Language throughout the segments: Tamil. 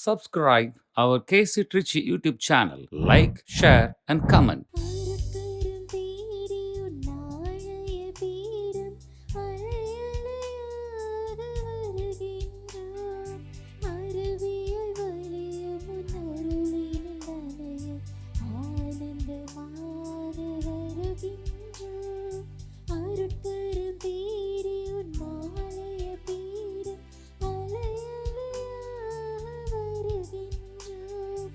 subscribe our KC Trichy YouTube channel. Like, share, and comment. ஆரக்கரம் தேடி உன்னாழைய பீடம் அலையலையாக வருகின்றோம். அருவியாய் வழியும் உன் அருளினில் நனைய ஆனந்தமாக வருகின்றோம். ஆரக்கரம் தேடி உன்னாழைய பீடம் அலையலையாக வருகின்றோம்.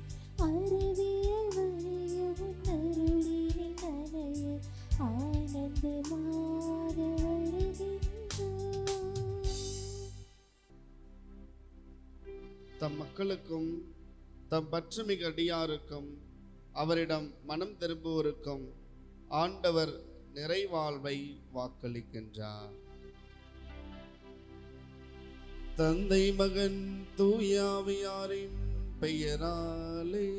அருவியாய் வழியும் உன் அருளினில் நனைய ஆனந்தமாக வருகின்றோம். தம் மக்களுக்கும் தம் பற்றுமிகு அடியாருக்கும் அவரிடம் மனம் திரும்புவோருக்கும் ஆண்டவர் நிறைவாழ்வை வாக்களிக்கின்றார். தந்தை மகன் தூயாவியாரின் பெயராலே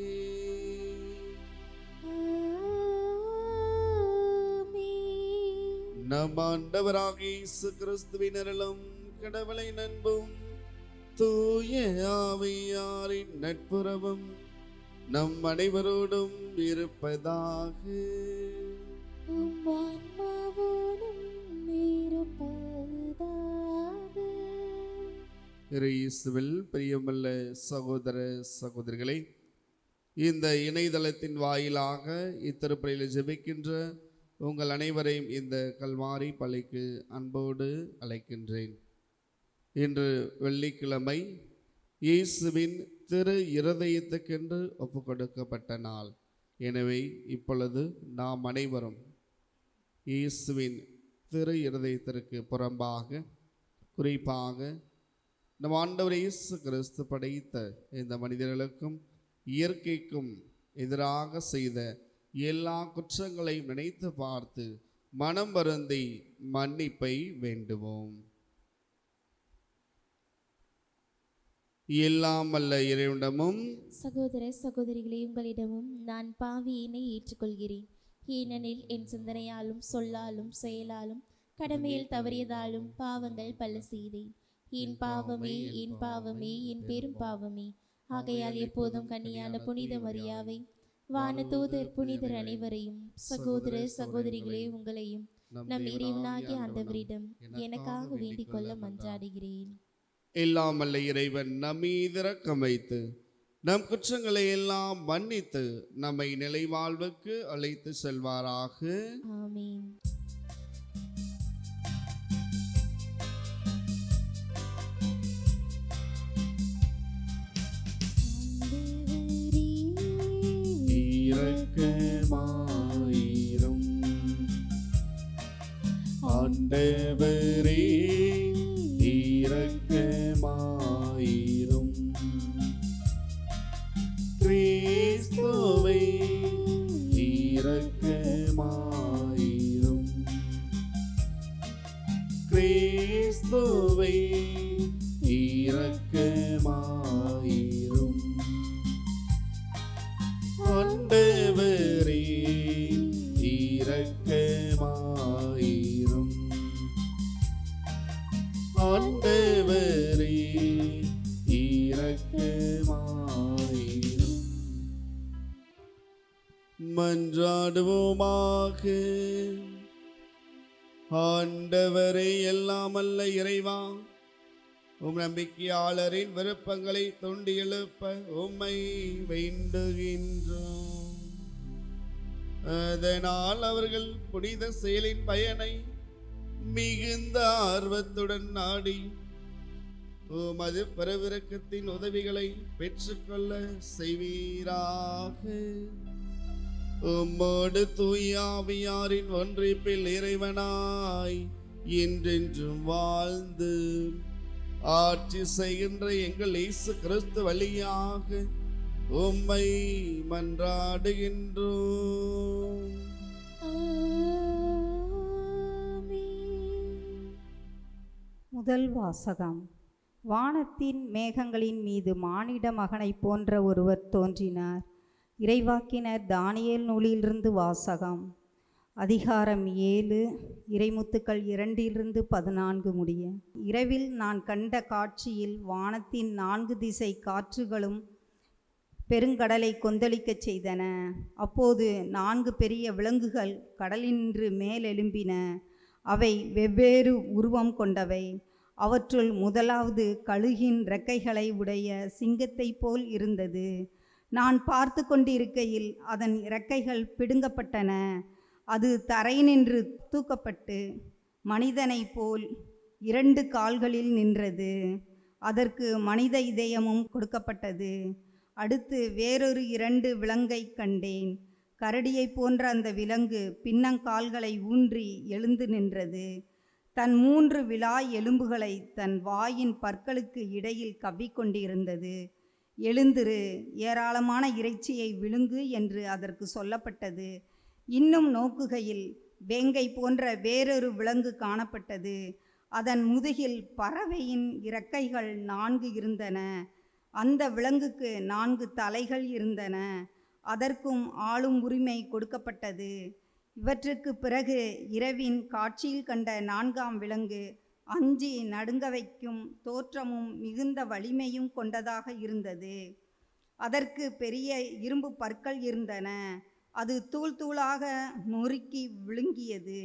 ஆமென். நம் ஆண்டவராகிய இயேசு கிறிஸ்துவின் அருளும் கடவுளின் அன்பும் தூய ஆவியாரின் நட்புறவும் நம் அனைவரோடும் இருப்பதாக. உம் ஆன்மாவோடும் இருப்பதாக. இயேசுவில் பிரியமுள்ள சகோதர சகோதரிகளே, இந்த இணையதளத்தின் வாயிலாக இத்திருப்பலியில் ஜெபிக்கின்ற உங்கள் அனைவரையும் இந்த கல்வாரி பள்ளிக்கு அன்போடு அழைக்கின்றேன். இன்று வெள்ளிக்கிழமை இயேசுவின் திரு இருதயத்துக்கென்று ஒப்பு கொடுக்கப்பட்ட நாள். எனவே இப்பொழுது நாம் அனைவரும் இயேசுவின் திரு இருதயத்திற்கு புறம்பாக, குறிப்பாக நம் ஆண்டவர் இயேசு கிறிஸ்து படைத்த இந்த மனிதர்களுக்கும் இயற்கைக்கும் எதிராக செய்த எல்லா குற்றங்களையும் நினைத்து பார்த்து மனம் வருந்தி மன்னிப்பை வேண்டுவோம். எல்லாம் வல்ல இறைவனிடமும் சகோதர சகோதரிகளே, உங்களிடமும் நான் பாவியினை ஏற்றுக்கொள்கிறேன். ஏனெனில் என் சிந்தனையாலும் சொல்லாலும் செயலாலும் கடமையில் தவறியதாலும் பாவங்கள் பல செய்தேன். என் பாவமே, என் பாவமே, என் பெரும் பாவமே. ஆகையால் எப்போதும் கன்னியான புனித மரியாவை, வானதூதர் புனிதர் அனைவரையும், சகோதர சகோதரிகளே உங்களையும் நம் இறைவனாகிய ஆண்டவரிடம் எனக்காக வேண்டிக் கொள்ள மன்றாடுகிறேன். எல்லாம் வல்ல இறைவன் நம்மீது இரக்கம் வைத்து நம் குற்றங்களை எல்லாம் மன்னித்து நம்மை நிலைவாழ்வுக்கு அழைத்து செல்வாராக. ஆமென். ஆண்டவரே இரக்கமாயிரும். கிறிஸ்துவே இரக்கமாயிரும். கிறிஸ்துவே இரக்கமாயிரும். ஆண்டவரே இரக்கமாயிரும். ஆண்டவரே இரக்கமாயிரும். மன்றாடுவோமாக. ஆண்டவரே எல்லாமல்ல இறைவா, உம் நம்பிக்கையாளரின் விருப்பங்களை தூண்டி எழுப்ப உம்மை வேண்டுகின்றோம். அதனால் அவர்கள் புனித செயலின் பயனை மிகுந்த ஆர்வத்துடன் நாடி உமது பரவிரக்கத்தின் உதவிகளை பெற்றுக்கொள்ள செய்வீராக. உம்மோடு தூயாவியாரின் ஒன்றிப்பில் இறைவனாய் என்றென்றும் வாழ்ந்து ஆட்சி செய்கின்ற எங்கள் இயேசு கிறிஸ்து வழியாக உம்மை மன்றாடுகின்றோம். முதல் வாசகம். வானத்தின் மேகங்களின் மீது மானிட மகனைப் போன்ற ஒருவர் தோன்றினார். இறைவாக்கினர் தானியேல் நூலிலிருந்து வாசகம். அதிகாரம் 7 இறைமுத்துக்கள் 2-14 முடிய. இரவில் நான் கண்ட காட்சியில் வானத்தின் 4 திசை காற்றுகளும் பெருங்கடலை கொந்தளிக்கச் செய்தன. அப்போது 4 பெரிய விலங்குகள் கடலினின்று மேலெழும்பின. அவை வெவ்வேறு உருவம் கொண்டவை. அவற்றுள் முதலாவது கழுகின் இறக்கைகளை உடைய சிங்கத்தைப் போல் இருந்தது. நான் பார்த்து கொண்டிருக்கையில் அதன் இறக்கைகள் பிடுங்கப்பட்டன. அது தரையினின்று தூக்கப்பட்டு மனிதனைப் போல் 2 கால்களில் நின்றது. அதற்கு மனித இதயமும் கொடுக்கப்பட்டது. அடுத்து வேறொரு 2 விலங்கை கண்டேன். கரடியைப் போன்ற அந்த விலங்கு பின்னங்கால்களை ஊன்றி எழுந்து நின்றது. தன் 3 விலா எலும்புகளை தன் வாயின் பற்களுக்கு இடையில் கவ்விக்கொண்டிருந்தது. எழுந்திரு, ஏராளமான இறைச்சியை விழுங்கு என்று அதற்கு சொல்லப்பட்டது. இன்னும் நோக்குகையில் வேங்கை போன்ற வேறொரு விலங்கு காணப்பட்டது. அதன் முதுகில் பறவையின் இறக்கைகள் 4 இருந்தன. அந்த விலங்குக்கு 4 தலைகள் இருந்தன. அதற்கும் ஆளும் உரிமை கொடுக்கப்பட்டது. இவற்றுக்கு பிறகு இரவின் காட்சியில் கண்ட 4ஆம் விலங்கு அஞ்சி நடுங்க வைக்கும் தோற்றமும் மிகுந்த வலிமையும் கொண்டதாக இருந்தது. அதற்கு பெரிய இரும்பு பற்கள் இருந்தன. அது தூள் தூளாக நொறுக்கி விழுங்கியது.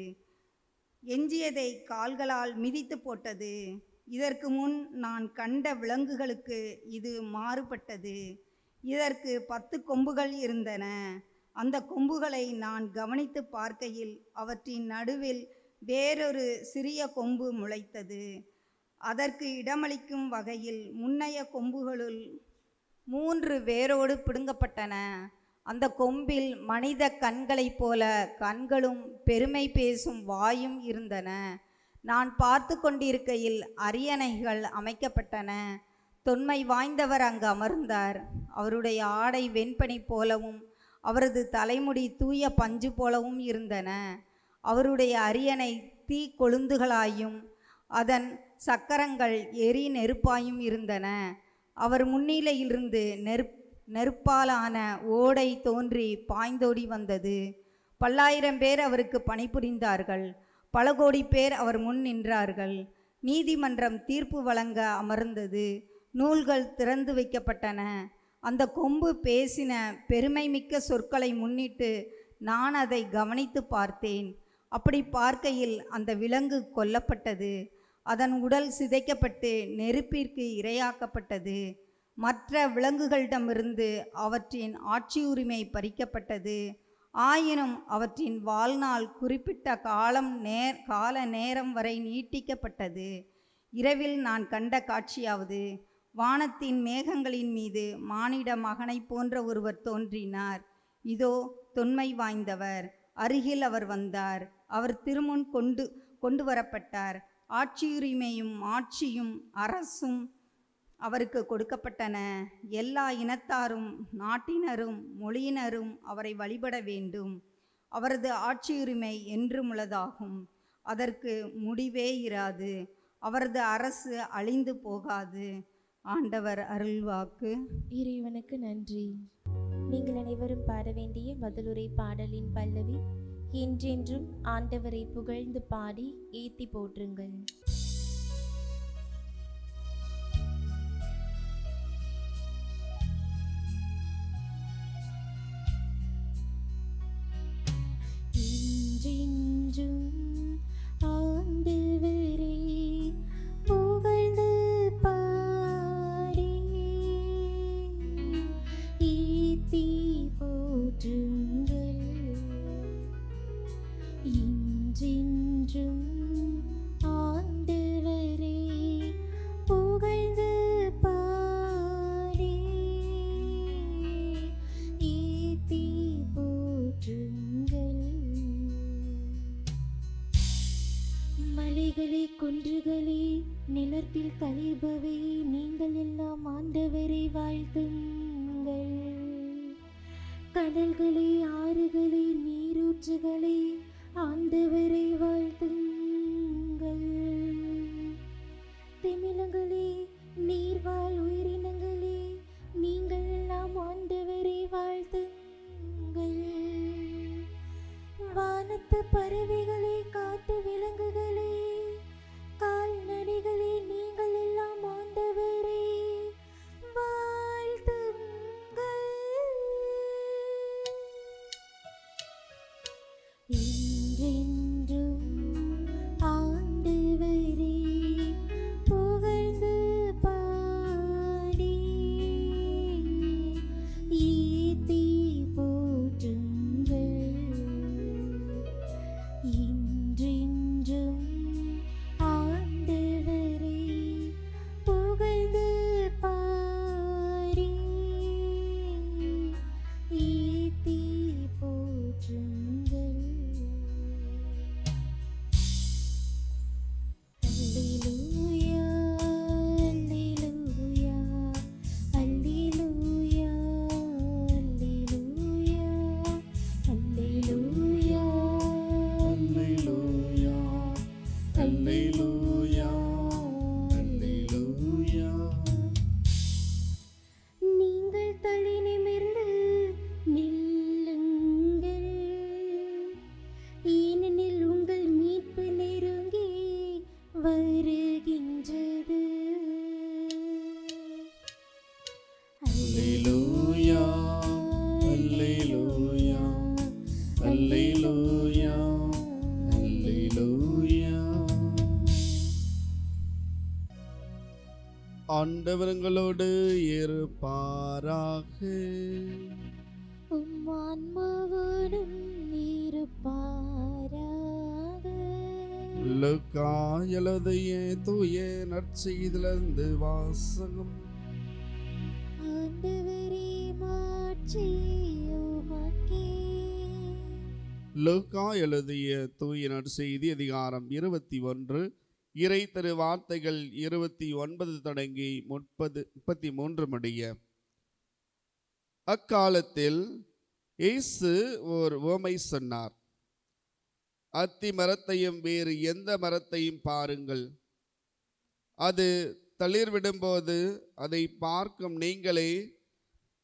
எஞ்சியதை கால்களால் மிதித்து போட்டது. இதற்கு முன் நான் கண்ட விலங்குகளுக்கு இது மாறுபட்டது. இதற்கு 10 கொம்புகள் இருந்தன. அந்த கொம்புகளை நான் கவனித்து பார்க்கையில் அவற்றின் நடுவில் வேறொரு சிறிய கொம்பு முளைத்தது. அதற்கு இடமளிக்கும் வகையில் முன்னைய கொம்புகளுள் 3 வேரோடு பிடுங்கப்பட்டன. அந்த கொம்பில் மனித கண்களைப் போல கண்களும் பெருமை பேசும் வாயும் இருந்தன. நான் பார்த்து கொண்டிருக்கையில் அரியணைகள் அமைக்கப்பட்டன. தொன்மை வாய்ந்தவர் அங்கு அமர்ந்தார். அவருடைய ஆடை வெண்பனி போலவும் அவரது தலைமுடி தூய பஞ்சு போலவும் இருந்தன. அவருடைய அரியணை தீ கொழுந்துகளாயும் அதன் சக்கரங்கள் எரி நெருப்பாயும் இருந்தன. அவர் முன்னிலையிலிருந்து நெருப்பாலான ஓடை தோன்றி பாய்ந்தோடி வந்தது. 10,000 பேர் அவருக்கு பணிபுரிந்தார்கள். பல கோடி பேர் அவர் முன் நின்றார்கள். நீதிமன்றம் தீர்ப்பு வழங்க அமர்ந்தது. நூல்கள் திறந்து வைக்கப்பட்டன. அந்த கொம்பு பேசின பெருமை மிக்க சொற்களை முன்னிட்டு நான் அதை கவனித்து பார்த்தேன். அப்படி பார்க்கையில் அந்த விலங்கு கொல்லப்பட்டது. அதன் உடல் சிதைக்கப்பட்டு நெருப்பிற்கு இரையாக்கப்பட்டது. மற்ற விலங்குகளிடமிருந்து அவற்றின் ஆட்சி உரிமை பறிக்கப்பட்டது. ஆயினும் அவற்றின் வாழ்நாள் குறிப்பிட்ட கால நேரம் வரை நீட்டிக்கப்பட்டது. இரவில் நான் கண்ட காட்சியாவது, வானத்தின் மேகங்களின் மீது மானிட மகனைப் போன்ற ஒருவர் தோன்றினார். இதோ தொன்மை வாய்ந்தவர், அருகில் அவர் வந்தார். அவர் திருமுன் கொண்டு வரப்பட்டார். ஆட்சியுரிமையும் ஆட்சியும் அரசும் அவருக்கு கொடுக்கப்பட்டன. எல்லா இனத்தாரும் நாட்டினரும் மொழியினரும் அவரை வழிபட வேண்டும். அவரது ஆட்சியுரிமை என்றுமுள்ளதாகும். அதற்கு முடிவே இராது. அவரது அரசு அழிந்து போகாது. ஆண்டவர் அருள்வாக்கு. இறைவனுக்கு நன்றி. நீங்கள் அனைவரும் பாட வேண்டிய பதிலுரை பாடலின் பல்லவி, என்றென்றும் ஆண்டவரை புகழ்ந்து பாடி ஏத்தி போற்றுங்கள். என்றென்றும் ஆண்டவரை புகழ்ந்து பாடி ஏத்தி போற்றுங்கள். என்றென்றும் ஆண்டவரை புகழ்ந்து பாடி ஏத்தி போற்றுங்கள். மலைகளே குன்றுகளே நிலத்தில் தளிர்பவை நீங்கள் எல்லாம் ஆண்டவரை வாழ்த்துங்கள். கடல்களே ஆறுகளே நீரூற்றுகளே ஆண்டவரை வாழ்த்துங்கள். திமிலங்களே நீர்வாழ் உயிரினங்களே நீங்கள் எல்லாம் ஆண்டவரை வாழ்த்துங்கள். வானத்து வருகின்றது. அல்லேலூயா, அல்லேலூயா, அல்லேலூயா, அல்லேலூயா. ஆண்டவர் உங்களோடு இருப்பாராக. உம் ஆன்மாவோடும் இருப்பாராக. லூக்கா எழுதிய தூய நற்செய்தியிலிருந்து வாசகம். ஆண்டவரே, மாட்சி உமக்கே. லூக்கா எழுதிய தூய நற்செய்தி அதிகாரம் 21 இறை திரு வார்த்தைகள் 29 தொடங்கி 33 முடிய. அக்காலத்தில் இயேசு ஓர் உவமை சொன்னார். அத்தி மரத்தையும் வேறு எந்த மரத்தையும் பாருங்கள். அது தளிர்விடும்போது அதை பார்க்கும் நீங்களே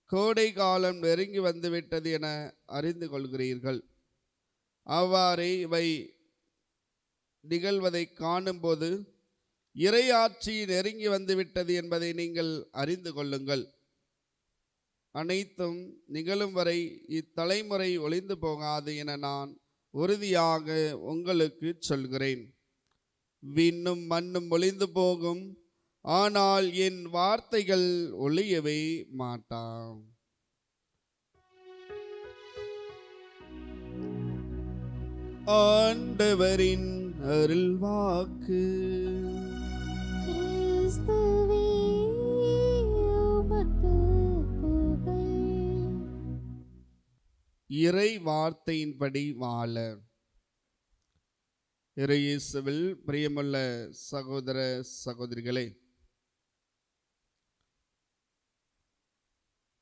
கோடை காலம் நெருங்கி வந்துவிட்டது என அறிந்து கொள்கிறீர்கள். அவ்வாறே இவை நிகழ்வதை காணும்போது இறையாட்சி நெருங்கி வந்துவிட்டது என்பதை நீங்கள் அறிந்து கொள்ளுங்கள். அனைத்தும் நிகழும் வரை இத்தலைமுறை ஒளிந்து போகாது என நான் உறுதியாக உங்களுக்கு சொல்கிறேன். விண்ணும் மண்ணும் ஒளிந்து போகும், ஆனால் என் வார்த்தைகள் ஒளியவே மாட்டாம். ஆண்டவரின் அருள்வாக்கு. கிறிஸ்துவே, உமக்கு புகழ். இறை வார்த்தையின்படி வாழ. இறை இயேசுவில் பிரியமுள்ள சகோதர சகோதரிகளே,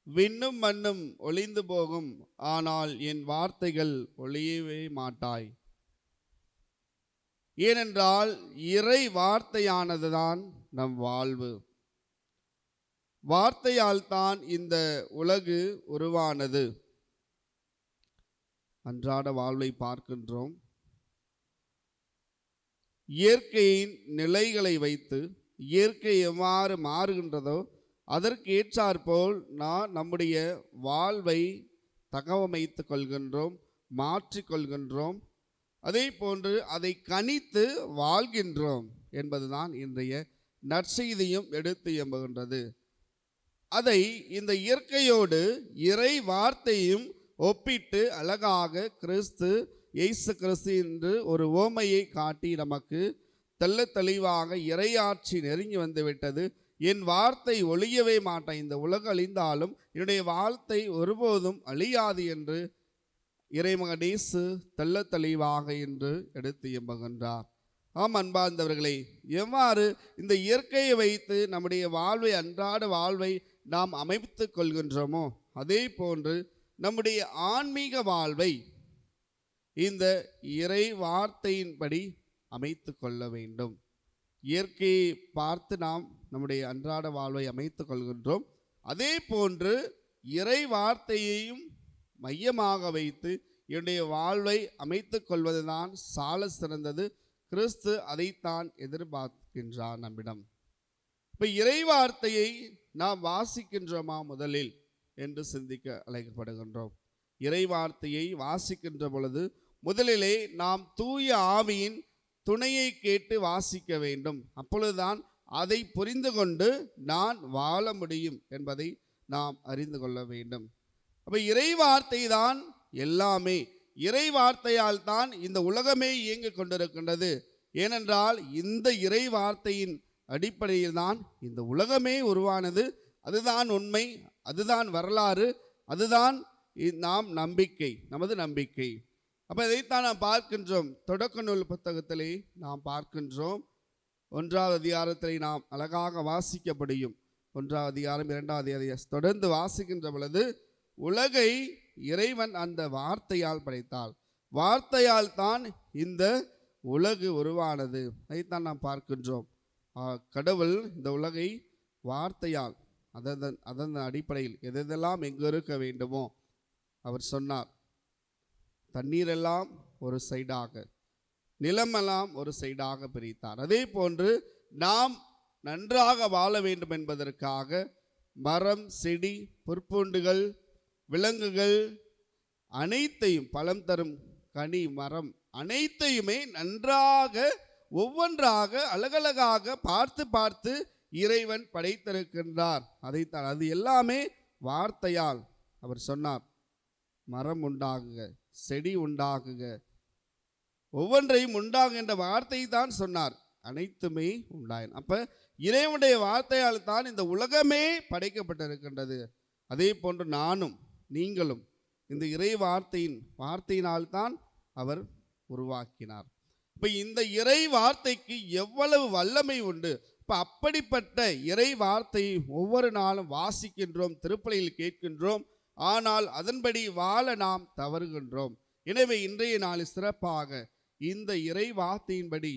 விண்ணும் மண்ணும் ஒளிந்து போகும், ஆனால் என் வார்த்தைகள் ஒளியவே மாட்டாய். ஏனென்றால் இறை வார்த்தையானதுதான் நம் வாழ்வு. வார்த்தையால் தான் இந்த உலகு உருவானது. அன்றாட வாழ்வை பார்க்கின்றோம். இயற்கையின் நிலைகளை வைத்து இயற்கை எவ்வாறு மாறுகின்றதோ அதற்கு ஏற்றாற்போல் நாம் நம்முடைய வாழ்வை தகவமைத்து கொள்கின்றோம், மாற்றிக்கொள்கின்றோம். அதே போன்று அதை கணித்து வாழ்கின்றோம் என்பதுதான் இன்றைய நற்செய்தியும் எடுத்து எம்புகின்றது. அதை இந்த இயற்கையோடு இறை வார்த்தையும் ஒப்பிட்டு அழகாக இயேசு கிறிஸ்து என்று ஒரு உவமையை காட்டி நமக்கு தெள்ள தெளிவாக இறையாட்சி நெருங்கி வந்துவிட்டது, என் வார்த்தை ஒழியவே மாட்டேன், இந்த உலகம் அழிந்தாலும் என்னுடைய வார்த்தை ஒருபோதும் அழியாது என்று இறைமகன் இயேசு தெள்ள தெளிவாக என்று எடுத்து எம்புகின்றார். ஆம் அன்பார்ந்தவர்களே, எவ்வாறு இந்த இயற்கையை வைத்து நம்முடைய வாழ்வை, அன்றாட வாழ்வை நாம் அமைத்து கொள்கின்றோமோ அதே போன்று நம்முடைய ஆன்மீக வாழ்வை இந்த இறை வார்த்தையின்படி அமைத்து கொள்ள வேண்டும். இயற்கையை பார்த்து நாம் நம்முடைய அன்றாட வாழ்வை அமைத்து கொள்கின்றோம். அதே போன்று இறை வார்த்தையையும் மையமாக வைத்து என்னுடைய வாழ்வை அமைத்து கொள்வதுதான் சால சிறந்தது. கிறிஸ்து அதைத்தான் எதிர்பார்க்கின்றார் நம்மிடம். இப்போ இறை வார்த்தையை நாம் வாசிக்கின்றோமா முதலில் என்று சிந்திக்க அழைக்கப்படுகின்றோம். இறை வார்த்தையை வாசிக்கின்ற பொழுது முதலிலே நாம் தூய ஆவியின் துணையை கேட்டு வாசிக்க வேண்டும். அப்பொழுதுதான் அதை புரிந்து கொண்டு நான் வாழ முடியும் என்பதை நாம் அறிந்து கொள்ள வேண்டும். அப்போ இறை வார்த்தை தான் எல்லாமே. இறை வார்த்தையால் தான் இந்த உலகமே இயங்கிக் கொண்டிருக்கின்றது. ஏனென்றால் இந்த இறை வார்த்தையின் அடிப்படையில் தான் இந்த உலகமே உருவானது. அதுதான் உண்மை, அதுதான் வரலாறு, அதுதான் நாம் நம்பிக்கை, நமது நம்பிக்கை. அப்போ இதைத்தான் நாம் பார்க்கின்றோம். தொடக்க நூல் புத்தகத்திலே நாம் பார்க்கின்றோம். 1ஆவது அதிகாரத்திலே நாம் அழகாக வாசிக்க முடியும். 1ஆவது அதிகாரம் 2ஆவது அதிகாரம் தொடர்ந்து வாசிக்கின்ற பொழுது உலகை இறைவன் அந்த வார்த்தையால் படைத்தாள். வார்த்தையால் தான் இந்த உலகு உருவானது. அதைத்தான் நாம் பார்க்கின்றோம். கடவுள் இந்த உலகை வார்த்தையால் அதன் அடிப்படையில் எதெல்லாம் எங்கு இருக்க வேண்டுமோ அவர் சொன்னார். தண்ணீரெல்லாம் ஒரு சைடாக, நிலமெல்லாம் ஒரு சைடாக பிரித்தார். அதே போன்று நாம் நன்றாக வாழ வேண்டும் என்பதற்காக மரம், செடி, புற்பூண்டுகள், விலங்குகள் அனைத்தையும், பழம் தரும் கனி, மரம் அனைத்தையுமே நன்றாக ஒவ்வொன்றாக அழகழகாக பார்த்து பார்த்து இறைவன் படைத்திருக்கின்றார். அதைத்தான், அது எல்லாமே வார்த்தையால் அவர் சொன்னார், மரம் உண்டாகுக, செடி உண்டாகுக, ஒவ்வொன்றையும் உண்டாகுகின்ற வார்த்தை தான் சொன்னார். அனைத்துமே உண்டாயின. அப்ப இறைவனுடைய வார்த்தையால் தான் இந்த உலகமே படைக்கப்பட்டிருக்கின்றது. அதே போன்று நானும் நீங்களும் இந்த இறை வார்த்தையினால் தான் அவர் உருவாக்கினார். இப்ப இந்த இறை வார்த்தைக்கு எவ்வளவு வல்லமை உண்டு. இப்ப அப்படிப்பட்ட இறை வார்த்தையை ஒவ்வொரு நாளும் வாசிக்கின்றோம், திருப்பலியில் கேட்கின்றோம். ஆனால் அதன்படி வாழ நாம் தவறுகின்றோம். எனவே இன்றைய நாள் சிறப்பாக இந்த இறை வார்த்தையின்படி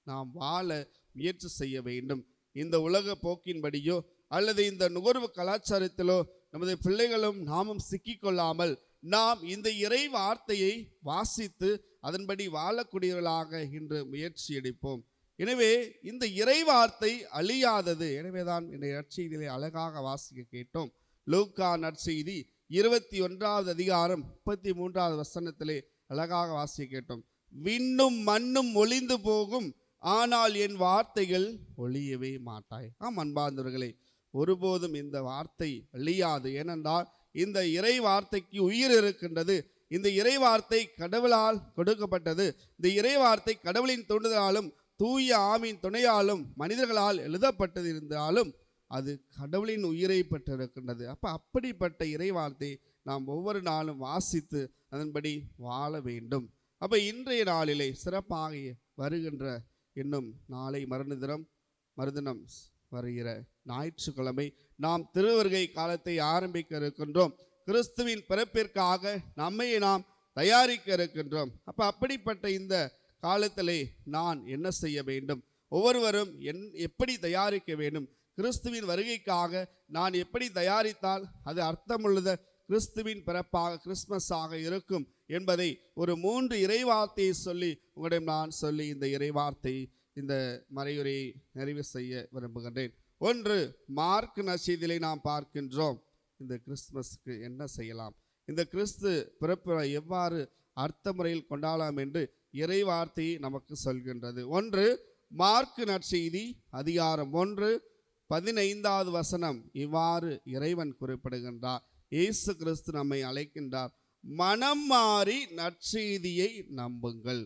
நாம் வாழ முயற்சி செய்ய வேண்டும். இந்த உலக போக்கின்படியோ அல்லது இந்த நுகர்வு கலாச்சாரத்திலோ நமது பிள்ளைகளும் நாமும் சிக்கிக்கொள்ளாமல் நாம் இந்த இறை வார்த்தையை வாசித்து அதன்படி வாழக்கூடியவர்களாக இன்று முயற்சி எடுப்போம். எனவே இந்த இறை வார்த்தை அழியாதது. எனவேதான் இந்த நற்செய்தியிலே அழகாக வாசிக்க கேட்டோம். லூக்கா நற்செய்தி 21வது அதிகாரம் 33வது வசனத்திலே அழகாக வாசிக்க கேட்டோம். விண்ணும் மண்ணும் ஒளிந்து போகும், ஆனால் என் வார்த்தைகள் ஒழியவே மாட்டாய். அன்பார்ந்தவர்களே, ஒருபோதும் இந்த வார்த்தை அழியாது. ஏனென்றால் இந்த இறை வார்த்தைக்கு உயிர் இருக்கின்றது. இந்த இறை வார்த்தை கடவுளால் கொடுக்கப்பட்டது. இந்த இறை வார்த்தை கடவுளின் தூண்டுதலாலும் தூய ஆவியின் துணையாலும் மனிதர்களால் எழுதப்பட்டது இருந்தாலும் அது கடவுளின் உயிரை பெற்றிருக்கின்றது. அப்படிப்பட்ட இறை வார்த்தை நாம் ஒவ்வொரு நாளும் வாசித்து அதன்படி வாழ வேண்டும். இன்றைய நாளிலே சிறப்பாக வருகின்ற இன்னும் நாளை மறுதினம் வருகிற ஞாயிற்றுக்கிழமை நாம் திருவருகை காலத்தை ஆரம்பிக்க இருக்கின்றோம். கிறிஸ்துவின் பிறப்பிற்காக நம்மை நாம் தயாரிக்க இருக்கின்றோம். அப்படிப்பட்ட இந்த காலத்திலே நான் என்ன செய்ய வேண்டும்? ஒவ்வொருவரும் எப்படி தயாரிக்க வேண்டும்? கிறிஸ்துவின் வருகைக்காக நான் எப்படி தயாரித்தால் அது அர்த்தமுள்ளத கிறிஸ்துவின் பிறப்பாக கிறிஸ்மஸாக இருக்கும் என்பதை ஒரு 3 இறைவார்த்தையை சொல்லி உங்களிடம் நான் சொல்லி இந்த இறைவார்த்தை இந்த மறையுரையை நிறைவு செய்ய விரும்புகின்றேன். 1, மார்க் நற்செய்தியிலே நாம் பார்க்கின்றோம். இந்த கிறிஸ்துமஸ்க்கு என்ன செய்யலாம், இந்த கிறிஸ்து பிறப்பு எவ்வாறு அர்த்த முறையில் கொண்டாடலாம் என்று இறை வார்த்தையை நமக்கு சொல்கின்றது. 1 மார்க் நற்செய்தி அதிகாரம் 1 15வது வசனம் இவ்வாறு இறைவன் குறிப்பிடுகின்றார். இயேசு கிறிஸ்து நம்மை அழைக்கின்றார், மனம் மாறி நற்செய்தியை நம்புங்கள்.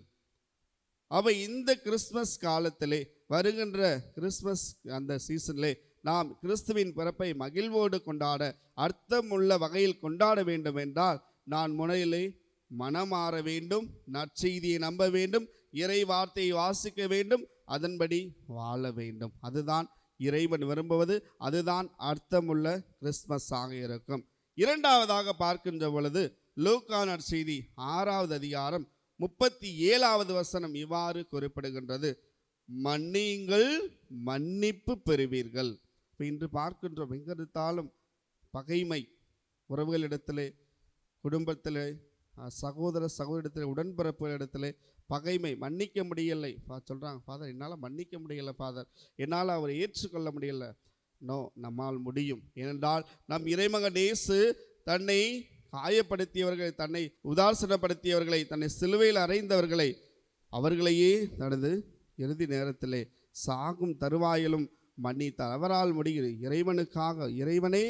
இந்த கிறிஸ்துமஸ் காலத்திலே வருகின்ற கிறிஸ்துமஸ் அந்த சீசனிலே நாம் கிறிஸ்துவின் பிறப்பை மகிழ்வோடு கொண்டாட அர்த்தமுள்ள வகையில் கொண்டாட வேண்டும் என்றால் நான் முனையிலே மனமாற வேண்டும், நற்செய்தியை நம்ப வேண்டும், இறை வார்த்தையை வாசிக்க வேண்டும், அதன்படி வாழ வேண்டும். அதுதான் இறைவன் விரும்புவது, அதுதான் அர்த்தமுள்ள கிறிஸ்துமஸாக இருக்கும். 2வதாக பார்க்கின்ற பொழுது லூக்கா நற்செய்தி 6வது அதிகாரம் 37வது வசனம் இவ்வாறு குறிப்பிடுகின்றது, மன்னியுங்கள் மன்னிப்பு பெறுவீர்கள். இன்று பார்க்கின்றோம், எங்கிருந்தாலும் பகைமை, உறவுகளிடத்திலே, குடும்பத்திலே, சகோதரத்திலே, உடன்பிறப்புகளிடத்திலே பகைமை, மன்னிக்க முடியலை. சொல்கிறாங்க, ஃபாதர் என்னால் மன்னிக்க முடியலை, ஃபாதர் என்னால் அவரை ஏற்றுக்கொள்ள முடியலை. நோ, நம்மால் முடியும். ஏனென்றால் நம் இறைமகன் இயேசு தன்னை காயப்படுத்தியவர்களை, தன்னை உதாசீனப்படுத்தியவர்களை, தன்னை சிலுவையில் அறைந்தவர்களை, அவர்களையே தனது இறுதி நேரத்திலே சாகும் தருவாயிலும் மன்னித்தார். அவரால் முடிகிறது. இறைவனே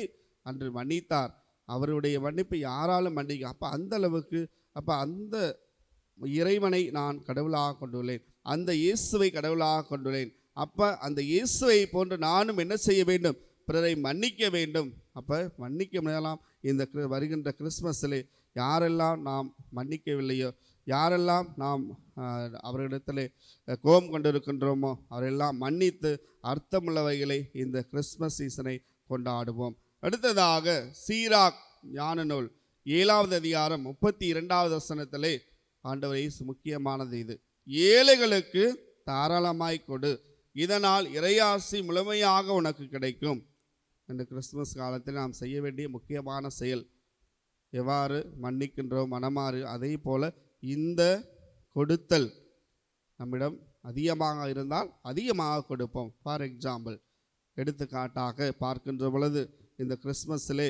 அன்று மன்னித்தார். அவருடைய மன்னிப்பை யாராலும் மன்னிக்க. அந்த அளவுக்கு அந்த இறைவனை நான் கடவுளாக கொண்டுள்ளேன், அந்த இயேசுவை கடவுளாக கொண்டுள்ளேன். அந்த இயேசுவை போன்று நானும் என்ன செய்ய வேண்டும்? பிறரை மன்னிக்க வேண்டும். மன்னிக்க முடியலாம். இந்த வருகின்ற கிறிஸ்மஸில் யாரெல்லாம் நாம் மன்னிக்கவில்லையோ, யாரெல்லாம் நாம் அவர்களிடத்தில் கோபம் கொண்டிருக்கின்றோமோ அவரெல்லாம் மன்னித்து அர்த்தமுள்ளவைகளை இந்த கிறிஸ்மஸ் சீசனை கொண்டாடுவோம். அடுத்ததாக சீராக் ஞான நூல் 7வது அதிகாரம் 32வது வசனத்திலே ஆண்டவர் இயேசு முக்கியமானது இது, ஏழைகளுக்கு தாராளமாய் கொடு, இதனால் இறையாசி முழுமையாக உனக்கு கிடைக்கும். இந்த கிறிஸ்துமஸ் காலத்தில் நாம் செய்ய வேண்டிய முக்கியமான செயல், எவ்வாறு மன்னிக்கின்றோம் மனமாறு, அதே போல இந்த கொடுத்தல், நம்மிடம் அதிகமாக இருந்தால் அதிகமாக கொடுப்போம். ஃபார் எக்ஸாம்பிள், எடுத்துக்காட்டாக பார்க்கின்ற பொழுது இந்த கிறிஸ்மஸிலே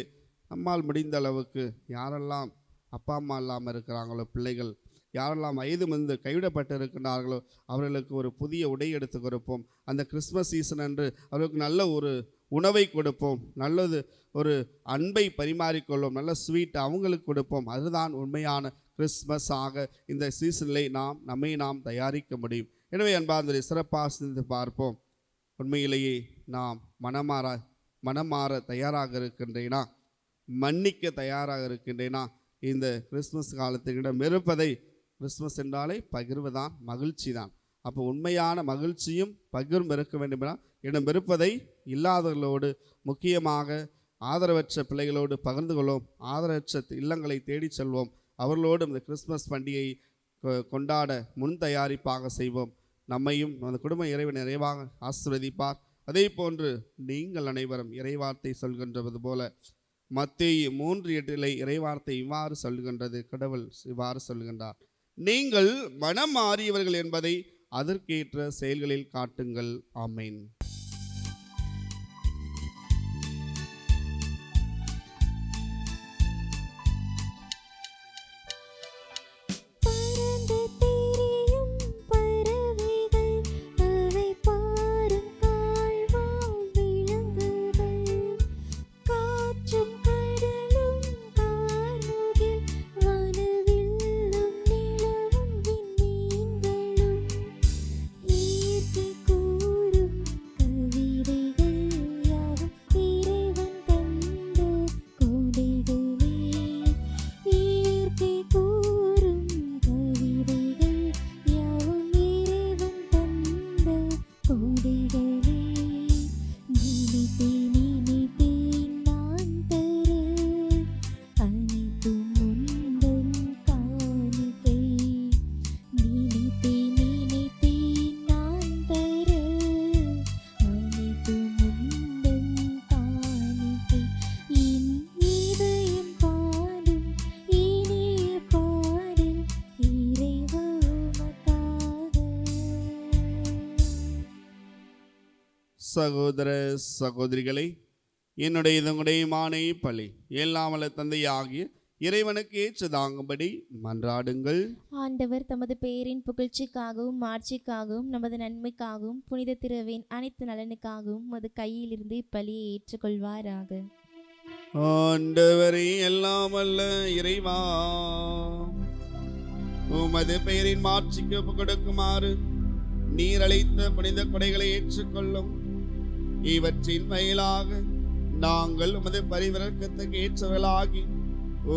நம்மால் முடிந்த அளவுக்கு யாரெல்லாம் அப்பா அம்மா இல்லாமல் இருக்கிறாங்களோ, பிள்ளைகள் யாரெல்லாம் வயது வந்து கைவிடப்பட்டு இருக்கிறார்களோ அவர்களுக்கு ஒரு புதிய உடை எடுத்து கொடுப்போம். அந்த கிறிஸ்மஸ் சீசன் அன்று அவர்களுக்கு நல்ல ஒரு உணவை கொடுப்போம், நல்லது ஒரு அன்பை பரிமாறிக்கொள்வோம், நல்ல ஸ்வீட் அவங்களுக்கு கொடுப்போம். அதுதான் உண்மையான கிறிஸ்மஸ் ஆக இந்த சீசனிலே நம்மை நாம் தயாரிக்க முடியும். எனவே அன்பார்ந்தவர்களே, சிறப்பாக சிந்தித்து பார்ப்போம். உண்மையிலேயே நாம் மனமாற தயாராக இருக்கின்றேனா? மன்னிக்க தயாராக இருக்கின்றேனா? இந்த கிறிஸ்மஸ் காலத்தினிடம் இருப்பதை, கிறிஸ்மஸ் என்றாலே பகிர்வுதான், மகிழ்ச்சி தான். அப்போ உண்மையான மகிழ்ச்சியும் பகிர்வும் இருக்க வேண்டுமென்றால் இடம் இருப்பதை இல்லாதவர்களோடு, முக்கியமாக ஆதரவற்ற பிள்ளைகளோடு பகிர்ந்து கொள்வோம். ஆதரவற்ற இல்லங்களை தேடி செல்வோம். அவர்களோடு இந்த கிறிஸ்மஸ் பண்டிகையை கொண்டாட முன் தயாரிப்பாக செய்வோம். நம்மையும் அந்த குடும்ப இறைவன் நிறைவாக ஆசீர்வதிப்பார். அதே போன்று நீங்கள் அனைவரும் இறைவார்த்தை சொல்கின்றது போல மத்தேயு 3:8 இறைவார்த்தை இவ்வாறு சொல்கின்றது. கடவுள் இவ்வாறு சொல்கின்றார், நீங்கள் மனம் மாறியவர்கள் என்பதை அதற்கேற்ற செயல்களில் காட்டுங்கள். ஆமென். சகோதர சகோதரிகளை, என்னுடைய இதனுடைய மானை பழி எல்லாமல்ல தந்தையாகிய இறைவனுக்கு ஏற்றதாகும்படி மன்றாடுங்கள். ஆண்டவர் தமது பெயரின் புகழ்ச்சிக்காகவும் மாட்சிக்காகவும் நமது நன்மைக்காகவும் புனித திருவின் அனைத்து நலனுக்காகவும் மது கையிலிருந்து இப்பலியை ஏற்றுக்கொள்வாராக. ஆண்டவரே, எல்லாமல்ல இறைவா, உமது பெயரின் மாட்சிக்கு கொடுக்குமாறு நீர் அளித்த புனித கொடைகளை ஏற்றுக்கொள்ளும். இவற்றின் மேலாக நாங்கள் உமது பரிவிரக்கத்துக்கு ஏற்றவர்களாகி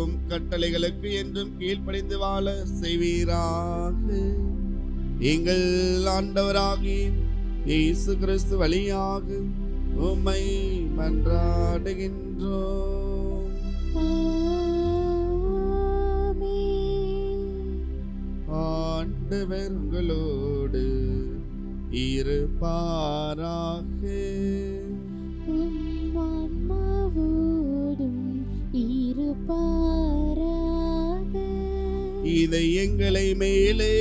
உம் கட்டளைகளுக்கு என்றும் கீழ்ப்படிந்து வாழ செய்வீராக. எங்கள் ஆண்டவராகி இயேசு கிறிஸ்து வழியாக உம்மை மன்றாடுகின்றோம். ஆண்டவர் உங்களோடு இருப்பாராக. இதை எங்களை மேலே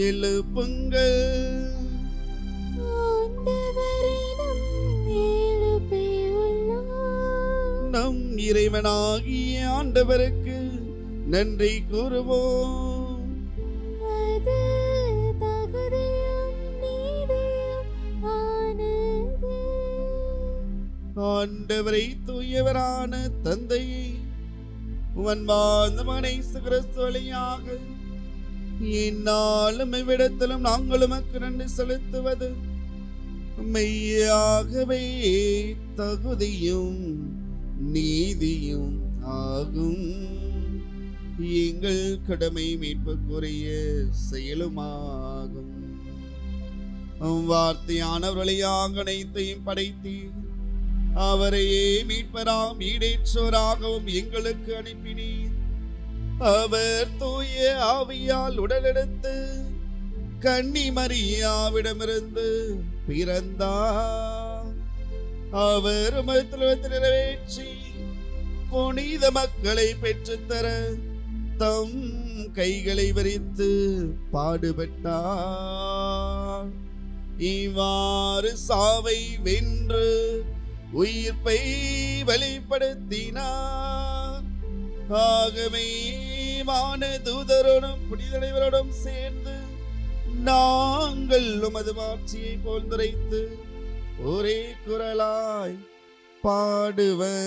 எழுப்புங்கள். நம் இறைவனாகிய ஆண்டவருக்கு நன்றி கூறுவோம். ஆண்டவரை தூயவரான தந்தையை அன்பார்ந்த மகனை இயேசு கிறிஸ்து வழியாக இந்நாளும் இவ்விடத்திலும் நாங்கள் உமக்கு நன்றி செலுத்துவது மெய்யாகவே தகுதியும் நீதியும் ஆகும். எங்கள் கடமை மீட்புக்குரிய செயலுமாகும். வார்த்தையானவர் வழியாக அனைத்தையும் படைத்தீர். அவரையே மீட்பராம் ஈடேற்றோராகவும் எங்களுக்கு அனுப்பினீர். அவர் தூய ஆவியால் உடலெடுத்து கன்னி மரியாவிடமிருந்து பிறந்தார். அவர் நிறைவேற்றி புனித மக்களை பெற்றுத்தர தம் கைகளை விரித்து பாடுபட்டார். இவ்வாறு சாவை வென்று உயிர்ப்பை வெளிப்படுத்தினார். ஆகவே வானதூதரோடும் புனிதரைவரோடும் சேர்ந்து நாங்கள் உமது மாட்சியை போன்றுரைத்து ஒரே குரலாய் பாடுவதாவது: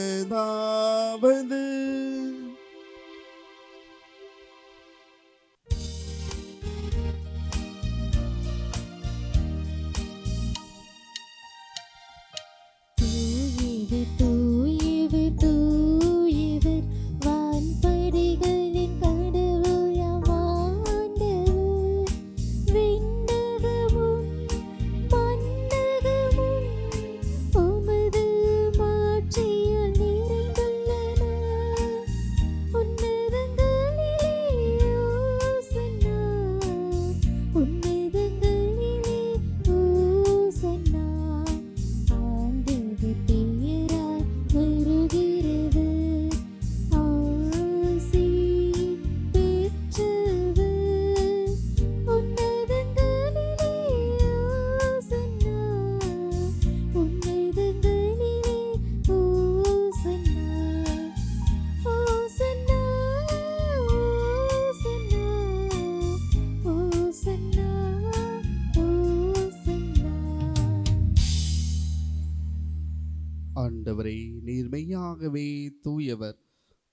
ஆண்டவரே, நீர் மெய்யாகவே தூயவர்,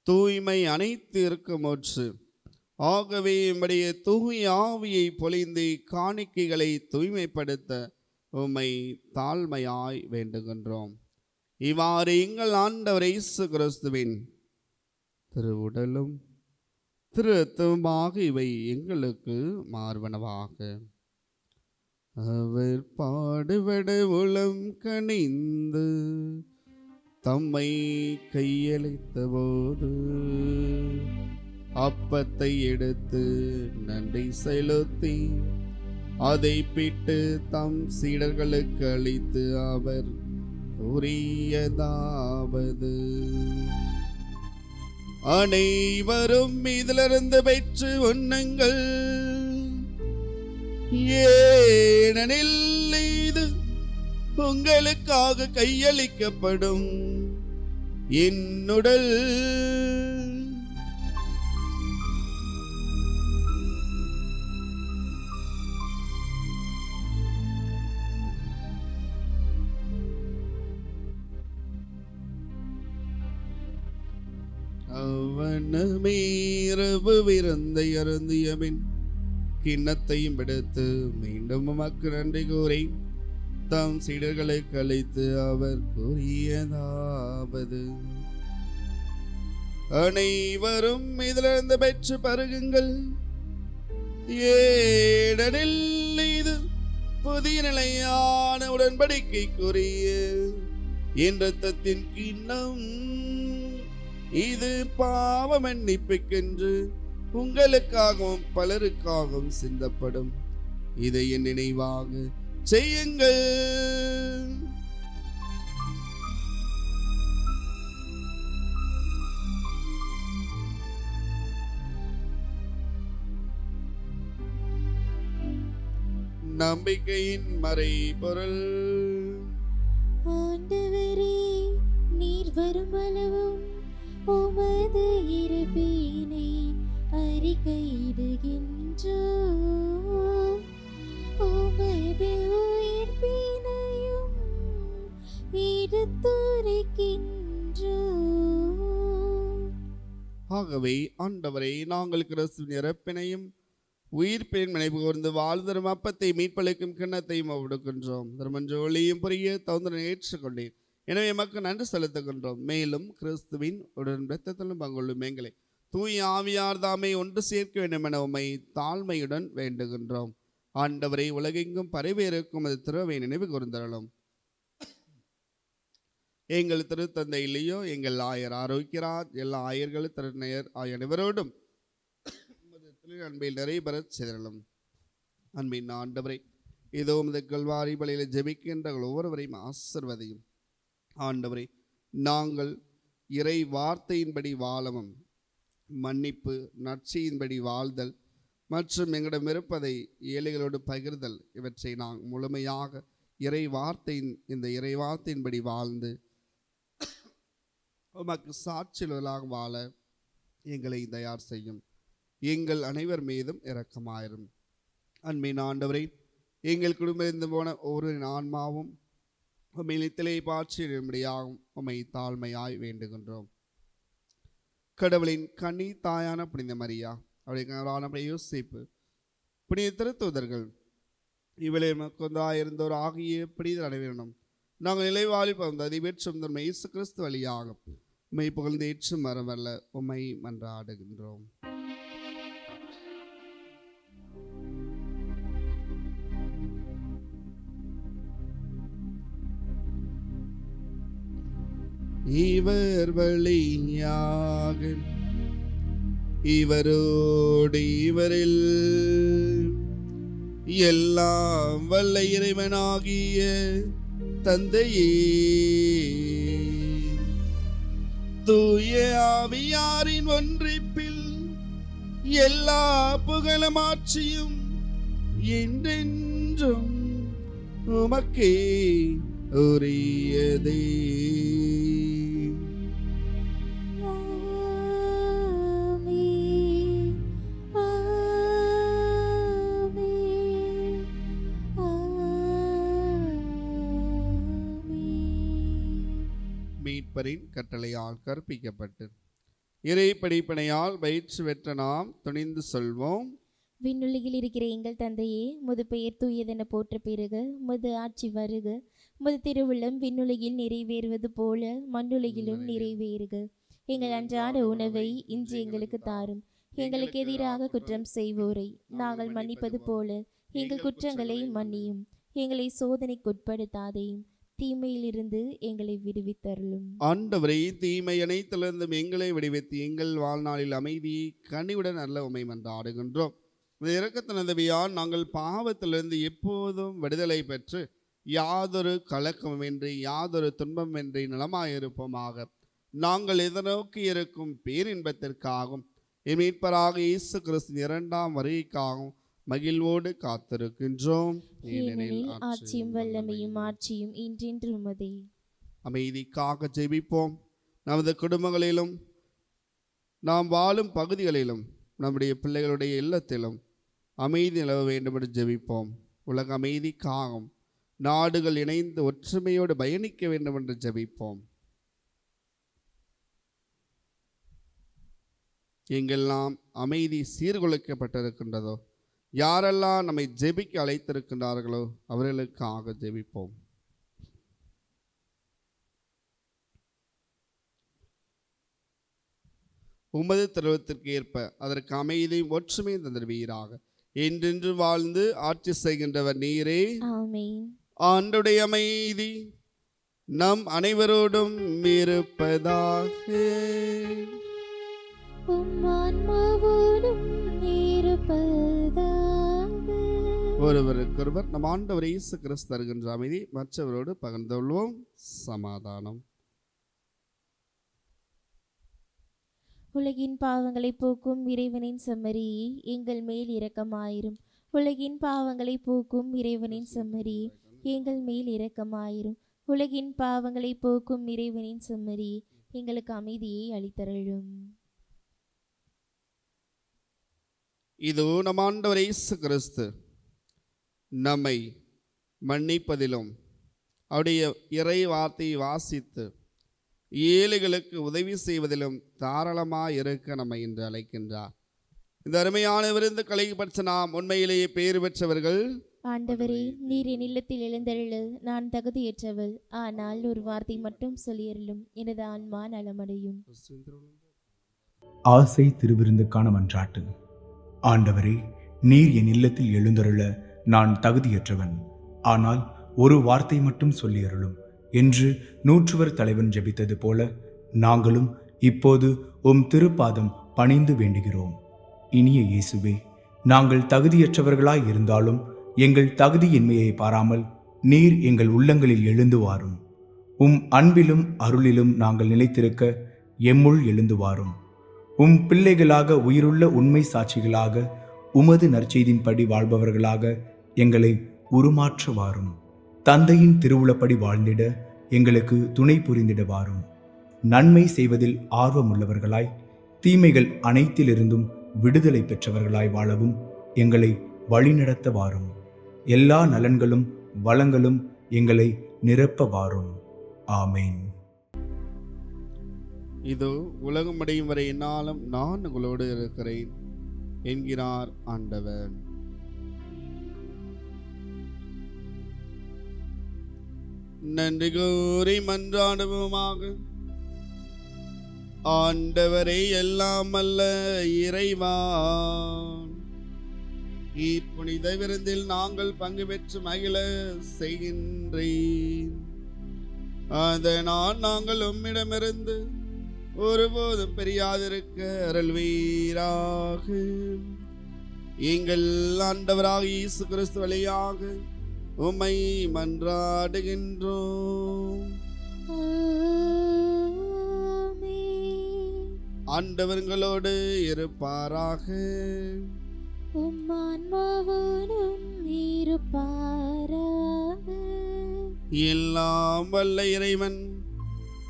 தூய்மை அனைத்து இருக்குமோற்று. ஆகவே உம்முடைய தூய ஆவியை பொழிந்து காணிக்கைகளை தூய்மைப்படுத்த உம்மை தாழ்மையாய் வேண்டுகின்றோம். இவ்வாறு எங்கள் ஆண்டவர் இயேசு கிறிஸ்துவின் திருவுடலும் திரு ரத்தமுமாக இவை எங்களுக்கு மார்பனவாக. அவர் பாடுபட உளம் கனிந்து தம்மை கையளித்த போது அப்பத்தை எடுத்து நன்றி செலுத்தி அதை பிட்டு தம் சீடர்களுக்கு அளித்து அவர் கூறியதாவது: அனைவரும் இதிலிருந்து பெற்று உண்ணுங்கள், ஏனெனில் இது உங்களுக்காக கையளிக்கப்படும் என்னுடல். அவனமே இரவு விருந்தை அருந்தியபின் கிண்ணத்தையும் எடுத்து மீண்டும் உமக்கு நன்றி கூறி தம் சீடர்களை கழித்து அவர் கூறியதாவது: அனைவரும் இதிலிருந்து பெற்று பருகுங்கள், ஏனெனில் இது புதிய நிலையான உடன்படிக்கைக்குரிய என் இரத்தத்தின் கிண்ணம். இது பாவ மன்னிப்புக்கென்று உங்களுக்காகவும் பலருக்காகவும் சிந்தப்படும். இதை என் நினைவாக செய்யுங்கள். நம்பிக்கையின் மறைபொருள். ஆண்டவரே, நீர் வருமளவும் உமது இறைப்பினை அறிக்கையிடுகின்றோம். உமது உயிர்ப்பினையும் எடுத்துரைக்கின்றோம். ஆகவே ஆண்டவரே, நாங்கள் கிறிஸ்துவின் இறப்பினையும் உயிர்ப்பின் நினைவு கூர்ந்து வாழ்தரும் அப்பத்தை மீட்பளிக்கும் கிண்ணத்தையும் கொடுக்கின்றோம். திருமஞ்சோலியும் புரிய தகுந்த ஏற்றுக்கொண்டேன். எனவே மக்கள் நன்றி செலுத்துகின்றோம். மேலும் கிறிஸ்துவின் உடன் இரத்தத்திலும் பங்குள்ளும் எங்களை தூய ஆவியார் தாமே ஒன்று சேர்க்க வேண்டும் என உம்மை தாழ்மையுடன் வேண்டுகின்றோம். ஆண்டவரை, உலகெங்கும் பரவியிருக்கும் அது திருவை நினைவு கூர்ந்தரலும். எங்கள் திருத்தந்தை இல்லையோ எங்கள் ஆயர் ஆரோக்கியரார், எல்லா ஆயர்களும் திருநெயர் அனைவரோடும் அன்பில் நிறைவேற செய்தரலும். அன்பின் ஆண்டவரை, இதோ உமது கல்வாரி பலியில் ஜெபிக்கின்ற ஒவ்வொருவரையும் ஆசிர்வதியும். ஆண்டவரே, நாங்கள் இறை வார்த்தையின்படி வாழவும் மன்னிப்பு, நற்செய்தியின்படி வாழ்தல் மற்றும் எங்களிடம் இருப்பதை ஏழைகளோடு பகிர்தல், இவற்றை நாங்கள் முழுமையாக இந்த இறை வார்த்தையின்படி வாழ்ந்து உமக்கு சாட்சியாளர்களாக வாழ எங்களை தயார் செய்யும். எங்கள் அனைவர் மீதும் இரக்கமாயிரும். அன்பின் ஆண்டவரை, எங்கள் குடும்பம் இருந்து போன ஒவ்வொரு ஆன்மாவும் உம்மை நித்திலே பாற்றிடும்படியாகும் உம்மை தாழ்மையாய் வேண்டுகின்றோம். கடவுளின் கன்னி தாயான புனித மரியா, அவருடைய கணவரான யோசேப்பு, புனித திருத்தூதர்கள், இவளை கொந்தாயிருந்தோர் ஆகிய புனிதர் அனைவரிடம் நாங்கள் நிலைவாழி பகிர்ந்து அதிபெற்றும் தன்மை இயேசு கிறிஸ்து வழியாக உம்மை புகழ்ந்து ஏற்றும் வரவல்ல உம்மை மன்றாடுகின்றோம். இவர் வழியாக இவரோடு இவரில் எல்லாம் வல்ல இறைவனாகிய தந்தையே, தூய ஆவியாரின் ஒன்றிப்பில் எல்லா புகழும் ஆட்சியும் என்றென்றும் உமக்கே உரியதே. மீட்பரின் கட்டளையால் கற்பிக்கப்பட்டு இறை படிப்பினையால் பயிற்சி பெற்ற நாம் துணிந்து சொல்வோம். விண்ணுலகில் இருக்கிற எங்கள் தந்தையே, முது பெயர் தூயதென போற்ற பெறுக. முது ஆட்சி வருக. முது திருவுள்ளம் விண்ணுலகில் நிறைவேறுவது போல மண்ணுலகிலும் நிறைவேறுக. எங்கள் அன்றாட உணவை இன்று எங்களுக்கு தாரும். எங்களுக்கு எதிராக குற்றம் செய்வோரை நாங்கள் மன்னிப்பது போல எங்கள் குற்றங்களை மன்னியும். எங்களை சோதனைக்குட்படுத்தாதேயும், தீமையிலிருந்து எங்களை விடுவித்தருளும். ஆண்டவரே, தீமை அனைத்திலிருந்து எங்களை விடுவித்து எங்கள் வாழ்நாளில் அமைதியை கனிவுடன் நல்ல உம்மை மன்றாடுகின்றோம். இரக்கத்தினதவியால் நாங்கள் பாவத்திலிருந்து எப்போதும் விடுதலை பெற்று யாதொரு கலக்கமின்றி யாதொரு துன்பமின்றி நலமாயிருப்போமாக. நாங்கள் எதிர்நோக்கி இருக்கும் பேரின்பத்திற்காகவும் மீட்பராக இயேசு கிறிஸ்து இரண்டாம் வருகைக்காகவும் மகிழ்வோடு காத்திருக்கின்றோம். ஆட்சியும் வல்லமையும் ஆட்சியும் இன்றென்று உமதே. அமைதிக்காக ஜெபிப்போம். நமது குடும்பங்களிலும் நாம் வாழும் பகுதிகளிலும் நம்முடைய பிள்ளைகளுடைய இல்லத்திலும் அமைதி நிலவ வேண்டும் என்று ஜெபிப்போம். உலக அமைதிக்காகவும் நாடுகள் இணைந்து ஒற்றுமையோடு பயணிக்க வேண்டும் என்று ஜெபிப்போம். எங்கெல்லாம் அமைதி சீர்குலைக்கப்பட்டிருக்கின்றதோ, யாரெல்லாம் நம்மை ஜெபிக்க அழைத்திருக்கின்றார்களோ அவர்களுக்காக ஜெபிப்போம். உமது திருவுளத்திற்கு ஏற்ப அதற்கு அமைதியும் ஒற்றுமையும் தந்திருவீராக. என்றென்று வாழ்ந்து ஆட்சி செய்கின்றவர் நீரே. ஆமென். ஆண்டவருடைய அமைதி நம் அனைவரோடும் இருப்பதாக. ஒருவருக்கொருவர் நம் ஆண்டவர் இயேசு கிறிஸ்து தருகின்ற அமைதி மற்றவரோடு பகிர்ந்து கொள்வோம். சமாதானம். உலகின் பாவங்களை போக்கும் இறைவனின் செம்மறியே, எங்கள் மேல் இரக்கமாயிரும். உலகின் பாவங்களை போக்கும் இறைவனின் செம்மறியே, எங்கள் மேல் இரக்கமாயிரும். உலகின் பாவங்களை போக்கும் இறைவனின் செம்மறியே, எங்களுக்கு அமைதியை அளித்தருளும். இதோ நம் ஆண்டவர் இயேசு கிறிஸ்து நம்மை மன்னிப்பதிலும் அவருடைய இறை வார்த்தையை வாசித்து ஏழைகளுக்கு உதவி செய்வதிலும் தாராளமாக இருக்க நம்மை இன்று அழைக்கின்றார். இந்த அருமையான விருந்து கலைப்பற்ற நாம் உண்மையிலேயே பேறு பெற்றவர்கள். ஆண்டவரே, நீர் என் இல்லத்தில் எழுந்தருள நான் தகுதியற்றவள். ஆனால் ஒரு வார்த்தை மட்டும் சொல்லியருளும், எனது ஆன்மா நலமடையும். ஆசை திருவிருந்துக்கான மன்றாட்டு. ஆண்டவரே, நீர் என் இல்லத்தில் எழுந்தருள நான் தகுதியற்றவன். ஆனால் ஒரு வார்த்தை மட்டும் சொல்லியருளும் என்று நூற்றுவர் தலைவன் ஜெபித்தது போல நாங்களும் இப்போது உம் திருப்பாதம் பணிந்து வேண்டுகிறோம். இனிய இயேசுவே, நாங்கள் தகுதியற்றவர்களாய் இருந்தாலும் எங்கள் தகுதியின்மையை பாராமல் நீர் எங்கள் உள்ளங்களில் எழுந்து வாரும். உம் அன்பிலும் அருளிலும் நாங்கள் நிலைத்திருக்க எம்முள் எழுந்து வாரும். உம் பிள்ளைகளாக உயிருள்ள உண்மை சாட்சிகளாக உமது நற்செய்தின்படி வாழ்பவர்களாக எங்களை உருமாற்ற வாரும். தந்தையின் திருவுளப்படி வாழ்ந்திட எங்களுக்கு துணை புரிந்திட வாரும். நன்மை செய்வதில் ஆர்வமுள்ளவர்களாய் தீமைகள் அனைத்திலிருந்தும் விடுதலை பெற்றவர்களாய் வாழவும் எங்களை வழிநடத்த வாரும். எல்லா நலன்களும் வளங்களும் எங்களை நிரப்ப வாரும். ஆமேன். இதோ உலகம் அடையும் வரை என்னாலும் நான் உங்களோடு இருக்கிறேன் என்கிறார் ஆண்டவர். நன்றி கூறி மன்றாடுவோமாக. ஆண்டவரே, எல்லாம் அல்ல இறைவா, இப்புனித விருந்தில் நாங்கள் பங்கு பெற்று மகிழ செய்கின்றேன். அதனால் நாங்கள் உம்மிடமிருந்து ஒருபோதும் பிரியாதிருக்க அருள்வீராக. எங்கள் ஆண்டவராக இயேசு கிறிஸ்து வழியாக உம்மை மன்றாடுகின்றோம். ஆண்டவர்களோடு இருப்பாராக. எல்லாம் வல்ல இறைவன்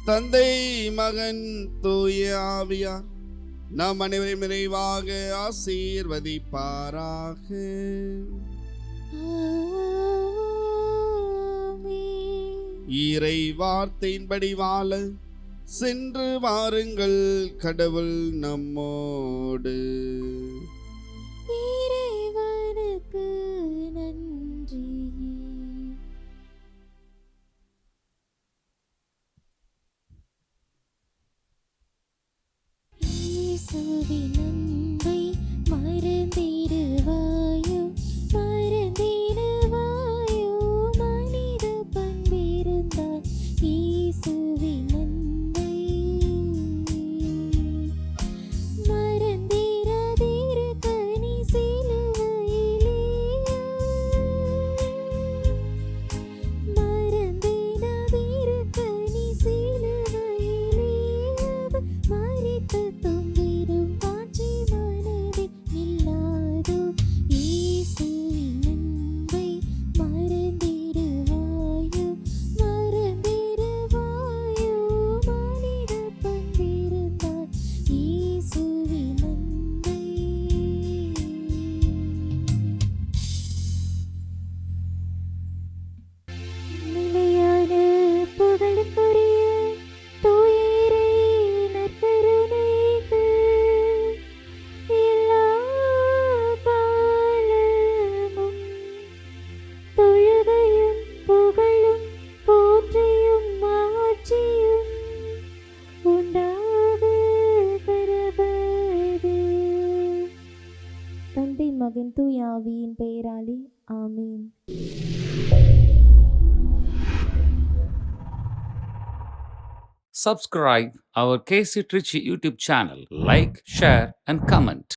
தந்தை, மகன், தூய ஆவியார் நாம் அனைவரையும் நிறைவாக ஆசீர்வதிப்பாராக. இறை வார்த்தையின்படி வாழ சென்று வாருங்கள். கடவுள் நம்மோடு. இறைவனுக்கு நன்றி. இயேசுவின் அன்பை மறந்திடுவாயோ, மறந்திடுவாயோ, மனித பண்பிருந்தால் இயேசுவின் அன்பை மறந்திராதிருக்க நீ சிலுவையிலே, மறந்திராதிருக்க நீ சிலுவையிலே மரித்து தொங்கிடும் காட்சி மனதில் இல்லாதோ. இயேசுவின் அன்பை மறந்திடுவாயோ, மறந்திடுவாயோ, மனித பண்பிருந்தால் இயேசுவின் அன்பை. நிலையான புகழுக்குரிய தூய இறை நற்கருணைக்கு எல்லா காலமும் தொழுகையும் புகழும் போற்றியும் ஆட்சியும் உண்டாக கடவது. தந்தை, மகன், தூய ஆவியின் பெயராலே ஆமீன். Subscribe our KC Trichy YouTube channel. Like, share and comment.